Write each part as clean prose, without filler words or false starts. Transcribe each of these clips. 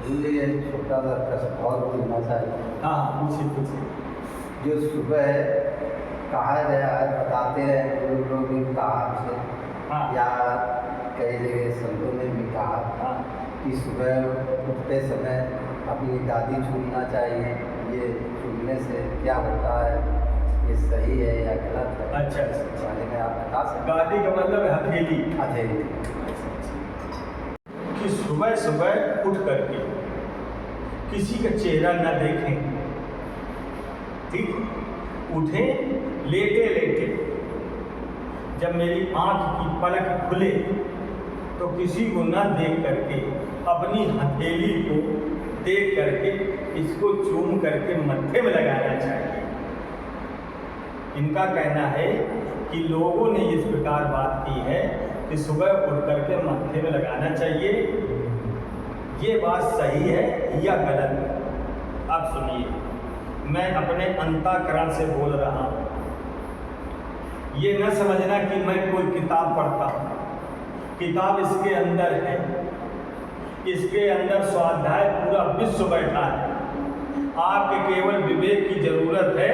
मुझे ये छोटा सा प्रश्न और पूछना चाहिए। हाँ पूछिए पूछिए। जो सुबह कहा गया है, बताते रहे लोग भी कहा हमसे, हाँ या कई जगह संतों ने भी कहा हाँ कि सुबह उठते समय अपनी दादी छूना चाहिए। ये छूने से क्या होता है, ये सही है या गलत है? अच्छा इस बारे में आप बता सकते गादी का मतलब है हथेली। हैं? हथेली। कि सुबह सुबह उठ करके किसी का चेहरा न देखें, ठीक, उठें लेटे लेटे, जब मेरी आंख की पलक खुले तो किसी को न देख करके अपनी हथेली को देख करके इसको चूम करके मत्थे में लगाना चाहिए। इनका कहना है कि लोगों ने इस प्रकार बात की है कि सुबह उठ करके मत्थे में लगाना चाहिए। ये बात सही है या गलत है? अब सुनिए, मैं अपने अंतःकरण से बोल रहा हूँ। ये न समझना कि मैं कोई किताब पढ़ता हूँ। किताब इसके अंदर है, इसके अंदर स्वाध्याय पूरा विश्व बैठा है। आपके केवल विवेक की जरूरत है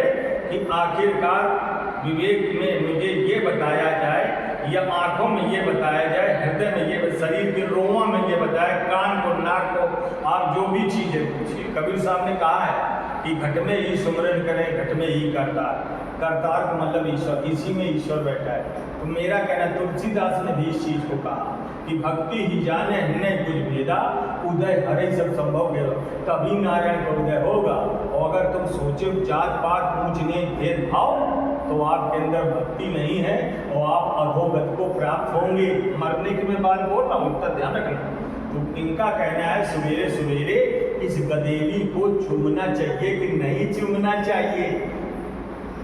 कि आखिरकार विवेक में मुझे ये बताया जाए, या आंखों में ये बताया जाए, हृदय में ये, शरीर के रोमा में ये बताया, कान को, नाक को, आप जो भी चीज़ें पूछिए। कबीर साहब ने कहा है कि घट में ही सुमरन करें, घट में ही करतार। करतार का मतलब ईश्वर, इसी में ईश्वर बैठा है। तो मेरा कहना, तुलसीदास ने भी इस चीज़ को कहा कि भक्ति ही जाने हिन्ने कुछ भेदा, उदय हरे सब संभव गेलो, तभी नारायण का उदय होगा। और अगर तुम सोचो जात पात ऊंच नीच भेदभाव, तो आपके अंदर भक्ति नहीं है और आप अधोगत को प्राप्त होंगे। मरने की मैं बात बोल रहा हूँ, इतना ध्यान रखना। तो इनका कहना है सवेरे सवेरे इस गदेली को चूमना चाहिए कि नहीं चूमना चाहिए,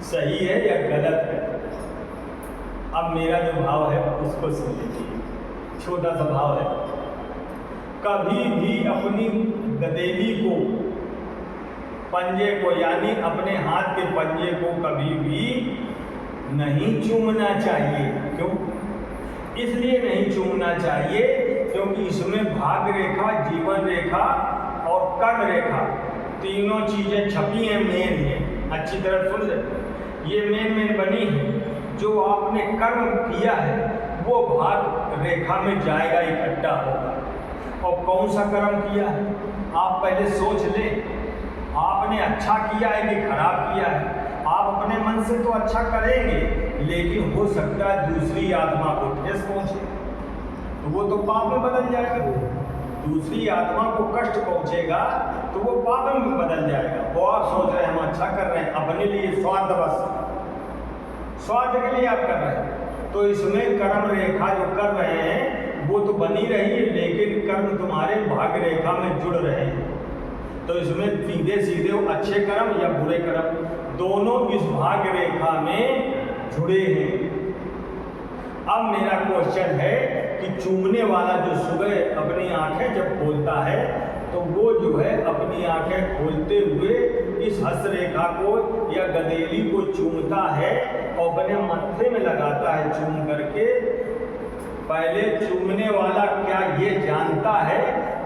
सही है या गलत है? अब मेरा जो भाव है उसको सुन लीजिए, छोटा सा भाव है। कभी भी अपनी गदेली को, पंजे को, यानी अपने हाथ के पंजे को कभी भी नहीं चूमना चाहिए। क्यों? इसलिए नहीं चूमना चाहिए क्योंकि इसमें भाग रेखा, जीवन रेखा और कर्म रेखा, तीनों चीजें छपी हैं, मेन है। अच्छी तरह सुन ले, ये मेन बनी है। जो आपने कर्म किया है वो भाग रेखा में जाएगा, इकट्ठा होगा। और कौन सा कर्म किया है आप पहले सोच लें। आपने अच्छा किया है कि खराब किया है? आप अपने मन से तो अच्छा करेंगे, लेकिन हो सकता है दूसरी आत्मा को ठेस पहुंचे, तो वो तो पाप में बदल जाएगा। दूसरी आत्मा को कष्ट पहुंचेगा तो वो पाप में बदल जाएगा। वो आप सोच रहे हैं हम अच्छा कर रहे हैं, अपने लिए स्वार्थ, बस स्वार्थ के लिए आप कर रहे हैं। तो इसमें कर्म रेखा जो कर रहे हैं वो तो बनी रही है, लेकिन कर्म तुम्हारे भाग्य रेखा में जुड़ रहे हैं। तो इसमें सीधे सीधे अच्छे कर्म या बुरे कर्म दोनों इस भाग्य रेखा में जुड़े हैं। अब मेरा क्वेश्चन है कि चूमने वाला जो सुबह अपनी आंखें जब खोलता है तो वो जो है अपनी आंखें खोलते हुए इस हस्त रेखा को या गदेली को चूमता है और अपने मत्थे में लगाता है चूम करके। पहले चूमने वाला क्या ये जानता है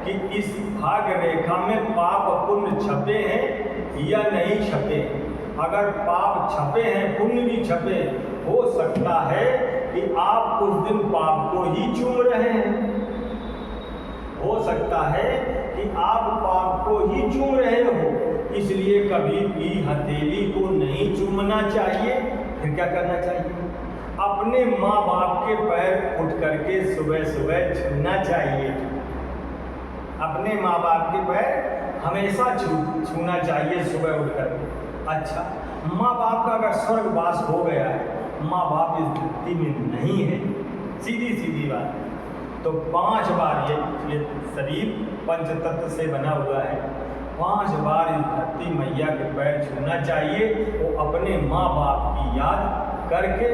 कि इस भाग्य रेखा में पाप पुण्य छपे हैं या नहीं छपे? अगर पाप छपे हैं, पुण्य भी छपे, हो सकता है कि आप उस दिन पाप को ही चूम रहे हैं। हो सकता है कि आप पाप को ही चूम रहे हो, इसलिए कभी भी हथेली को नहीं चूमना चाहिए। फिर क्या करना चाहिए? अपने माँ बाप के पैर उठ करके सुबह सुबह छूना चाहिए। अपने माँ बाप के पैर हमेशा छूना चाहिए सुबह उठ करके। अच्छा, माँ बाप का अगर स्वर्गवास हो गया है, माँ बाप इस धरती में नहीं है, सीधी सीधी बात, तो 5 बार ये शरीर पंचतत्व से बना हुआ है, 5 बार इस धरती मैया के पैर छूना चाहिए। वो अपने माँ बाप की याद करके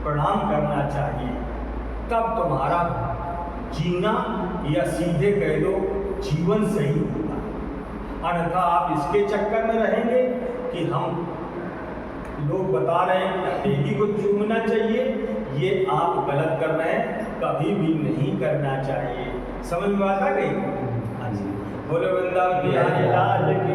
प्रणाम करना चाहिए, तब तुम्हारा जीना या सीधे कह दो जीवन सही होगा। अन्यथा आप इसके चक्कर में रहेंगे कि हम लोग बता रहे हैं कि हथेली को चूमना चाहिए, ये आप गलत कर रहे हैं, कभी भी नहीं करना चाहिए। समझ में बात आ गई? हाँ जी। बोलो वृंदावन बिहारी लाल की